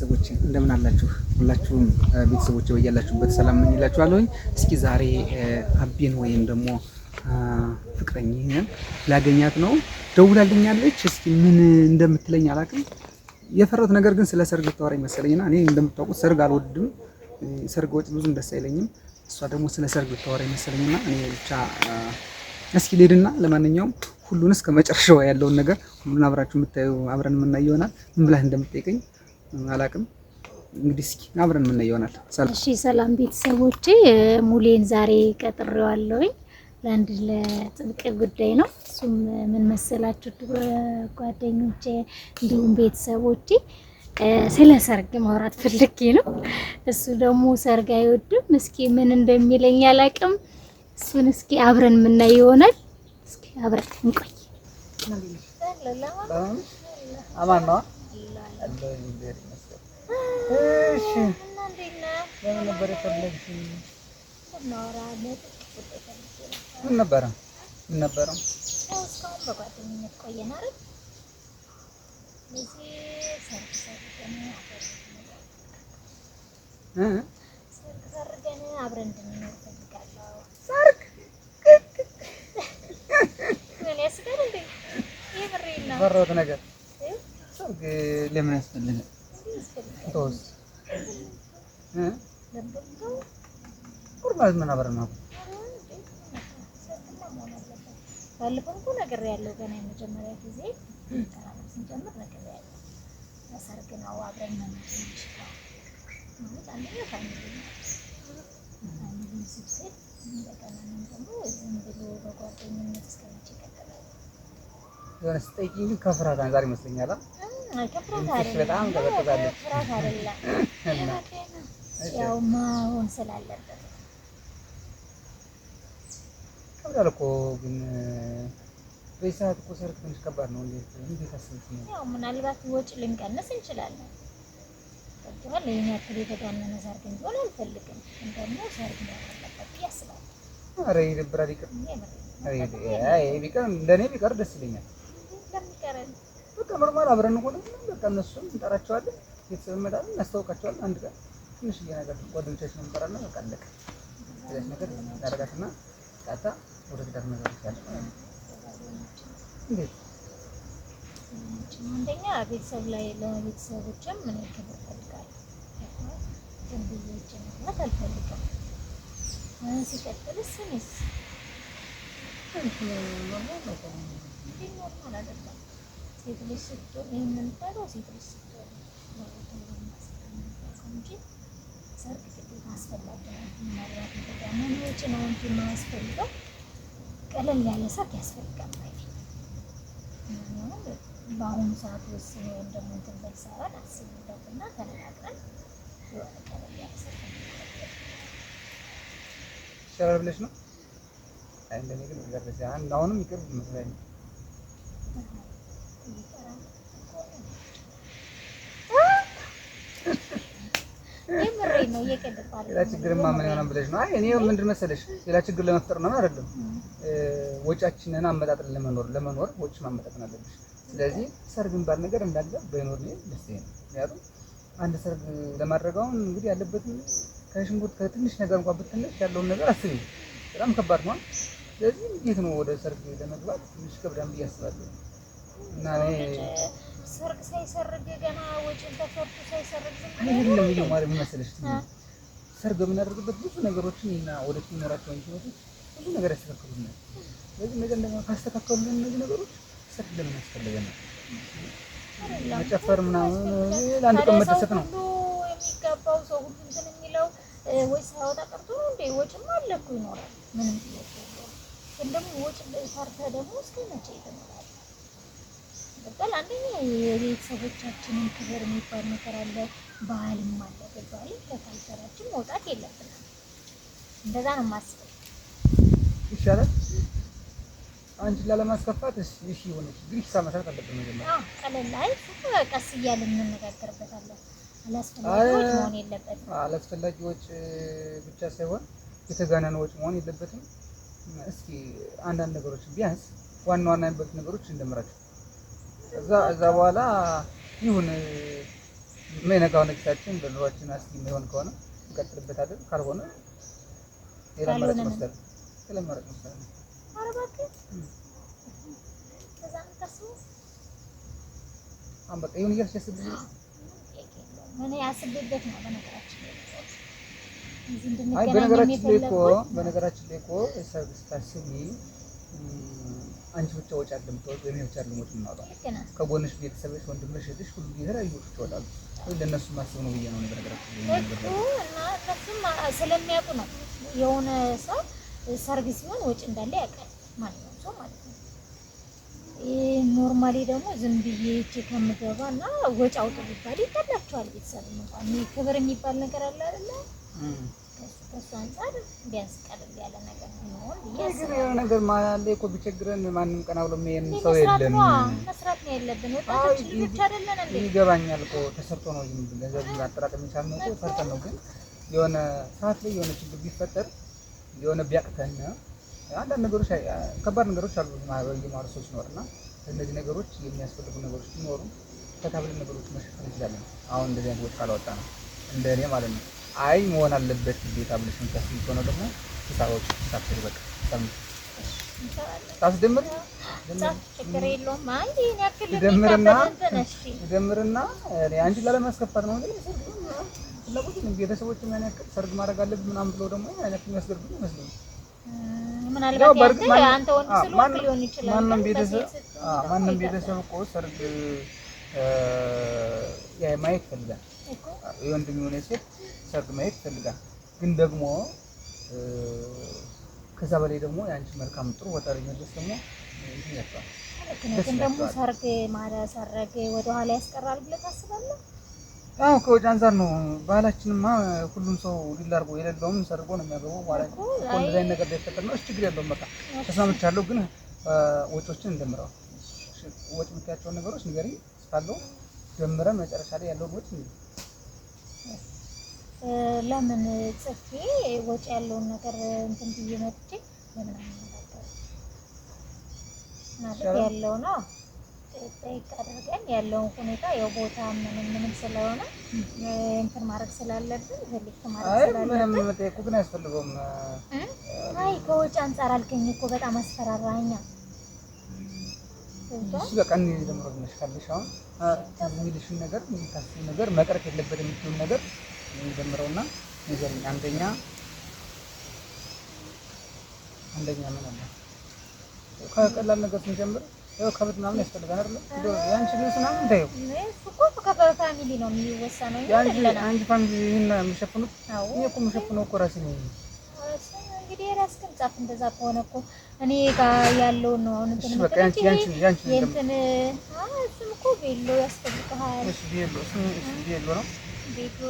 ቤተሰቦች እንደምን አላችሁ? ሁላችሁም ቤተሰቦች በያላችሁበት ሰላም ነኝ እላችኋለሁኝ። እስኪ ዛሬ አቤን ወይም ደግሞ ፍቅረኛዬን ላገኛት ነው። ደውላልኛለች። እስኪ ምን እንደምትለኝ አላውቅም። የፈራሁት ነገር ግን ስለ ሰርግ ልታወራኝ መሰለኝና እኔ እንደምታውቁት ሰርግ አልወድም። ሰርግ ወጪ ብዙም ደስ አይለኝም። እሷ ደግሞ ስለ ሰርግ ልታወራኝ መሰለኝና እኔ ብቻ እስኪ ልሄድና ለማንኛውም ሁሉን እስከ መጨረሻው ያለውን ነገር ሁሉን አብራችሁ የምታዩ አብረን የምናየው ይሆናል። ምን ብላ እንደምትጠይቀኝ አላውቅም። እንግዲህ እስኪ አብረን የምናየው ይሆናል። እሺ ሰላም ቤተሰቦቼ፣ ሙሌን ዛሬ ቀጥሬዋለሁኝ ለአንድ ለጥብቅ ጉዳይ ነው። እሱም ምን መሰላችሁ ጓደኞቼ እንዲሁም ቤተሰቦቼ ስለ ሰርግ ማውራት ፈልጌ ነው። እሱ ደግሞ ሰርግ አይወድም። እስኪ ምን እንደሚለኝ አላውቅም። እሱን እስኪ አብረን የምናየው ይሆናል። እስኪ አብረን እንቆይ። አማን ነው። እሺ ለምን ነበር የፈለግሽኝ? ምን ነበረ? ምን ነበረ? እስካሁን በጓደኝነት ቆየን አይደል? ለዚህ ሰርግ ሰርገን አብረን እንድንኖር ፈልጋለሁ። ሰርግ ምን ያስገር እንዴ? የምሬን ነው። ፈራሁት ነገር ሰርግ ለምን ያስፈልጋል? ቶስ ኖርማል ምን አብረን ነው ባለፈው እኮ ነግሬያለሁ። ገና የመጀመሪያ ጊዜ ቀራራብ ስንጀምር ነግሬያለሁ። ሰርግ ነው አብረን ነው የምንችለው ማለት አንደኛ ፋሚሊ ነው። ፋሚሊ ስትል እንደገና ደግሞ ዝም ብሎ በጓደኝነት እስከመቼ ይቀጥላል? የሆነ ስጠይቂኝ ግን ከፍርሃት አንፃር ይመስለኛል። ከፍርሃት አይደለም፣ በጣም ተበጥታለች። ከፍርሃት አይደለም፣ ያው መሆን ስላለበት ከብዳል እኮ ግን በዚህ ሰዓት እኮ ሰርግ ትንሽ ከባድ ነው። እንዴት አስብሽ ነው? ያው ምናልባት ወጪ ልንቀንስ እንችላለን። ወጥቷል። ይሄን ያክል የተጋነነ ሰርግ እንዲሆን አልፈልግም። ደግሞ ሰርግ ነው ያለበት ብዬ አስባለሁ። ኧረ ይደብራል። ይቅር ቢቀር እንደኔ ቢቀር ደስ ይለኛል። ለሚቀረን በቃ ኖርማል አብረን እንሆን በቃ እነሱን እንጠራቸዋለን፣ ቤተሰብ እንመጣለን፣ እናስተዋውቃቸዋለን። አንድ ቀን ትንሽዬ ነገር ጓደኞቻችንን እንጠራና በቃ አለቀ። ስለዚህ ነገር እናደርጋትና ቃታ ወደ ትዳር ነገር ይቻላል ማለት ነው። እንዴት አንደኛ ቤተሰብ ላይ ለቤተሰቦችም ምን ክብር ፈልጋለሁ። ዝም ብዬ ማለት አልፈልግም። ሲቀጥልስ እኔስ ኖርማል አይደለም። ሴት ልጅ ስትሆን ይሄን የምንባለው ሴት ልጅ ስትሆን እንጂ ሰርግ ግዴታ አስፈላጊ ነው። ምናልባት የተጋነነ ወጪ ነው እንጂ የማያስፈልገው ቀለል ያለ ሰርግ ያስፈልጋል ማለት ነው። በአሁኑ ሰዓት ወስኖ ወይም ደግሞ እንትን በል ሳይሆን አስብበትና ተነጋግረን የሆነ ቀለል ያለ ሰርግ ይሻላል ብለሽ ነው? አይ እንደኔ ግን እንደዚህ አሁንም ይቅርብ ይመስለኛል። ሌላ ችግርማ ምን ይሆናል ብለሽ ነው? አይ እኔ ምንድን መሰለሽ ሌላ ችግር ለመፍጠር ነው አይደለም። ወጫችንን አመጣጥን ለመኖር ወጭ ማመጣጥን አለብሽ። ስለዚህ ሰርግ የሚባል ነገር እንዳለ በይኖር ነው ደስ ይላል። ምክንያቱም አንድ ሰርግ ለማድረግ አሁን እንግዲህ ያለበትን ከሽንኩርት ከትንሽ ነገር እንኳን ብትነሽ ያለውን ነገር አስቢ፣ በጣም ከባድ ነው። ስለዚህ እንዴት ነው ወደ ሰርግ ለመግባት ትንሽ ከብዳም ብዬ አስባለሁ። እና እኔ ሰርግ ሳይሰርግ ገና ወጪን ተፈርቶ ሳይሰርግ አይደለም ይሄ ማለት ምን መሰለሽ ሰርግ በምናደርግበት ብዙ ነገሮችን እና ወደፊት የሚኖራቸውን ህይወቶች ብዙ ነገር ያስተካክሉናል። ስለዚህ ነገር ደግሞ ካስተካከሉልን እነዚህ ነገሮች ሰርግ ለምን ያስፈልገናል? መጨፈር ምናምን ለአንድ ቀን መደሰት ነው የሚገባው። ሰው ሁሉ እንትን የሚለው ወይ ሳይወጣ ቀርቶ ነው እንዴ? ወጪም አለ እኮ ይኖራል። ምንም ግን ደግሞ ወጪ ፈርተህ ደግሞ እስከ መቼ ትኖራለህ? በቃ አንደኛ የቤተሰቦቻችንን ክብር የሚባል ነገር አለ፣ ባህልም አለ። በባህል ከካልቸራችን መውጣት የለብንም። እንደዛ ነው የማስበው። ይሻላል አንቺን ላለማስከፋት እሺ ሆነች ግን ሂሳብ መስራት አለብን መጀመሪያ። ቀለል ላይ ቀስ እያልን እንነጋገርበታለን። አላስፈላጊዎች መሆን የለበትም። አላስፈላጊዎች ብቻ ሳይሆን የተጋነነ ወጪ መሆን የለበትም። እስኪ አንዳንድ ነገሮች ቢያንስ ዋና ዋና የሚባሉት ነገሮች እንደምራቸው እዛ በኋላ ይሁን የማይነካው ነክሳችን ለኑሯችን አስጊ የሚሆን ከሆነ እንቀጥልበታለን። ካልሆነ ሌላ አማራጭ መስጠት ስለማረጥ መስጠት ነው። አረባክ ከዛም ታስቡ በቃ ይሁን እያስደስት ምን ያስብበት ነው በነገራችን ላይ አይ በነገራችን ላይ እኮ ሰርቪስ ታስቢ አንቺ ብቻ ወጪ አይደለም ተወው እኔ ብቻ አይደለም ወጪ የማወጣው ከጎንሽ ቤተሰብሽ ወንድምሽ እህትሽ ሁሉ የተለያዩ ወጪዎች ይወጣሉ። ለእነሱ ማሰብ ነው ብዬ ነው በነገራችን ላይ እና እነሱም ስለሚያውቁ ነው የሆነ ሰው ሰርቪስ ሲሆን ወጪ እንዳለ ያውቃል ማለት ነው ማለት ነው። ኖርማሊ ደግሞ ዝም ብዬ እቺ ከምገባና ወጪ አውጡ ቢባል ይጠላቸዋል። ቤተሰብ እንኳን ክብር የሚባል ነገር አለ አይደል? ከሱ አንፃር ቢያንስ ቀለል ያለ ነገር ነው ይሄ ነገር ማለት እኮ ቢቸግረን ማንም ቀና ብሎ የሚያየን ሰው የለም። መስራት ነው ያለብን ወጣቶች ልጆች አይደለን እንዴ? ይገባኛል እኮ ተሰርቶ ነው ገንዘብ አጠራቀም ይቻላል ነው ሰርተን ነው። ግን የሆነ ሰዓት ላይ የሆነ ችግር ቢፈጠር የሆነ ቢያቅተን አንዳንድ ነገሮች ከባድ ነገሮች አሉ የማርሶች ኖርና እነዚህ ነገሮች የሚያስፈልጉ ነገሮች ቢኖሩ ከተብለን ነገሮች መሸፈን እንችላለን። አሁን እንደዚህ አይነት ወጥ ካላወጣ ነው እንደኔ ማለት ነው። አይ መሆን አለበት ግዴታ ብለሽ የምታስቢ ከሆነ ደግሞ ሂሳቦች ታስቢ በቃ ታስደምር ችግር የለውም። አንዴ ያክል ደምርና አንቺ ላለማስከፋት ነው እንዴ ለቡት ቤተሰቦች ምን ያክል ሰርግ ማድረግ አለብን ምናምን ብሎ ደግሞ አይነት የሚያስገርም ይመስላል። ምናልባት አንተ ወንድ ስለሆንክ ሊሆን ይችላል። ማንም ቤተሰብ እኮ ሰርግ ማየት ይፈልጋል። የወንድም የሆነ ሴት ሰርግ ማየት ይፈልጋል። ግን ደግሞ ከዛ በላይ ደግሞ የአንቺ መልካም ጥሩ ወጣሪ መልስ ደግሞ ይያጣል። ግን ደግሞ ሰርግ ማረግ ወደ ኋላ ያስቀራል ብለህ ታስባለህ? አዎ ከወጭ አንፃር ነው። ባህላችንማ ሁሉም ሰው ሊላርጎ የሌለውም ሰርጎ ነው የሚያገባው ማለት ነው። እንደዚህ አይነት ነገር ቢፈጠር ነው ችግር የለውም። በቃ ተስማምቻለሁ። ግን ወጪዎችን እንደምረው ወጪ የምታያቸውን ነገሮች ንገሪኝ እስካለው ደምረን መጨረሻ ላይ ያለውን ወጪ ለምን ጽፌ ወጪ ያለውን ነገር እንትን ብዬ መጥቼ ለምን አናገር ማለት ያለው ነው ጠይቅ አድርገን ያለውን ሁኔታ ያው ቦታ ምንም ስለሆነ እንትን ማድረግ ስላለብን ፈልክ ማድረግ ስላለብን ምንም መጠየቁ ግን አያስፈልገውም። አይ ከወጪ አንፃር አልከኝ እኮ በጣም አስፈራራኛ። እሺ በቃ እንዴ ደምሮ መስካለሽ አሁን የሚልሽን ነገር የምታስቢው ነገር መቅረት የለበትም የምትይው ነገር እንደምረውና ንገሪኝ። አንደኛ ምን አለ ከቀላል ነገር ስንጀምር ያው ከብት ምናምን ያስፈልጋል አይደል? ያንቺ ልጅ ምናምን እንደው እኮ ከፋሚሊ ነው የሚወሰነው። አንቺ ፋሚሊ ይሄን የሚሸፍኑት እኔ እኮ የምሸፍነው እኮ ራሴ ነኝ። እንግዲህ ራስህን ጻፍ። እንደዛ ከሆነ እኮ እኔ ጋር ያለው ነው አሁን እንትን በቃ ያንቺ እንትን እሱም እኮ ቤሎ ያስፈልጋል። እሺ ቤሎ ነው ቤቱ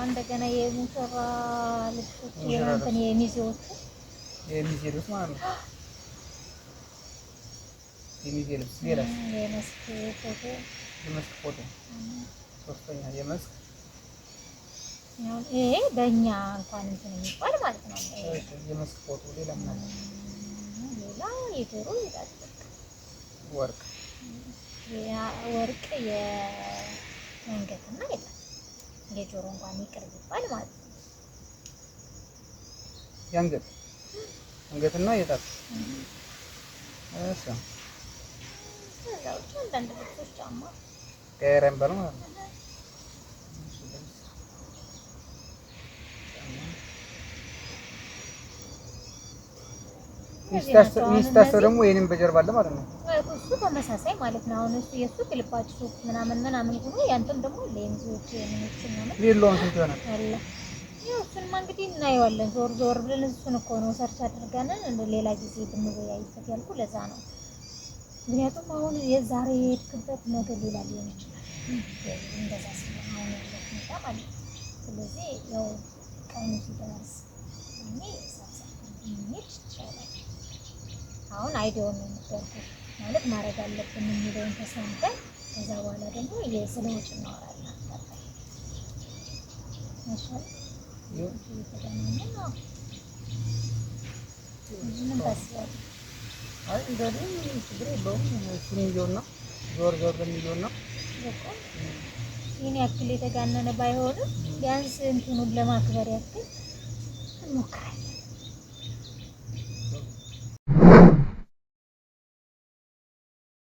እንደገና የሙሽራ ልብሶች የእንትን የሚዜዎቹ ማለት ነው። የሚዜ ልብስ ሌላስ? የመስክ ፎቶ ሶስተኛ የመስክ ይሄ በእኛ እንኳን እንትን የሚባል ማለት ነው። የመስክ ፎቶ ሌላ ምን አለ? ሌላ የጆሮ የጣጥቅ ወርቅ የአንገትና የጆሮ እንኳን ይቅር ቢባል ማለት ነው። አንገትና የጣት እሺ ለውጭ አንዳንድ ልብሶች ጫማ ቀረም ባለው ማለት ነው። ሚስታሰ ደግሞ የኔን በጀርባ አለ ማለት ነው። እሱ ተመሳሳይ ማለት ነው። አሁን እሱ የሱ ክልባጭ ምናምን ሆኖ ያንተም ደግሞ ለምዞች ምንጭ ምናምን ቢሎን ስንት ይሆናል? አለ ያው እሱንማ እንግዲህ እናየዋለን። ዞር ብለን እሱን እኮ ነው ሰርች አድርገን ሌላ ጊዜ ብንወያይበት ያልኩ ለዛ ነው። ምክንያቱም አሁን የዛሬ የሄድክበት ነገር ሌላ ሊሆን ይችላል። እንደዛ ስለሆነ አሁን ያለው ሁኔታ ማለት ነው። ስለዚህ ያው ቀኑ ሲደርስ እኔ ሳሳምን ይችላል። አሁን አይዲያውን ነው የምትገርኩት ማለት ማድረግ አለብን የሚለውን ተሰምተን ከዛ በኋላ ደግሞ የስለ ወጪ እናወራለን። እሺ ይሄ ነው ምን ታስባለህ? አይ እንደዚህ ችግር የለውም። እሱን ይዞና ዞር በሚለውና ይሄን ያክል የተጋነነ ባይሆንም ቢያንስ እንትኑን ለማክበር ያክል እንሞክራለን።